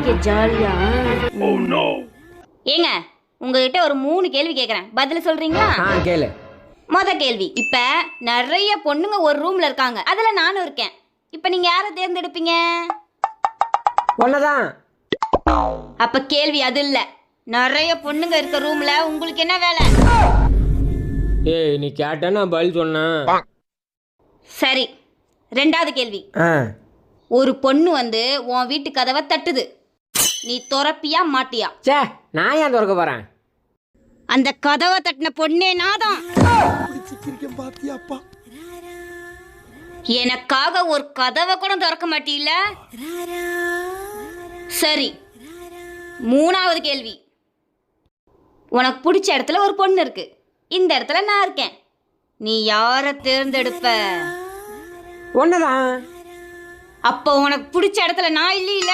வாழ்க்கைய ஜாலியா. ஏங்க உங்ககிட்ட ஒரு 3 கேள்வி கேட்குறேன், பதில் சொல்றீங்களா? கேளு. கேள்வி, இப்ப நிறைய பொண்ணுங்க ஒரு ரூம்ல இருக்காங்க, அதுல நானும் இருக்கேன். இப்ப நீங்க யாரை தேர்ந்தெடுப்பீங்க? ஒன்னதான். அப்ப கேள்வி அது இல்ல, நிறைய பொண்ணுங்க இருக்க ரூம்ல உங்களுக்கு என்ன வேலை? ஏய், நீ கேட்டா நான் பதில் சொன்னேன். சரி, 2வது கேள்வி. ஒரு பொண்ணு வந்து உன் வீட்டு கதவை தட்டுது, நீ திறப்பியா மாட்டியா? சே, நான் ஏன் திறக்க போறேன்? அந்த கதவை தட்டின பொண்ணே நாதான். எனக்காக ஒரு கதவை கூட திறக்க மாட்டீல்ல? சரி, 3வது கேள்வி. உனக்கு பிடிச்ச இடத்துல ஒரு பொண்ணு இருக்கு, இந்த இடத்துல நான் இருக்கேன், நீ யாரை தேர்ந்தெடுப்ப? ஒன்னதான். அப்போ உனக்கு பிடிச்ச இடத்துல நான் இல்ல.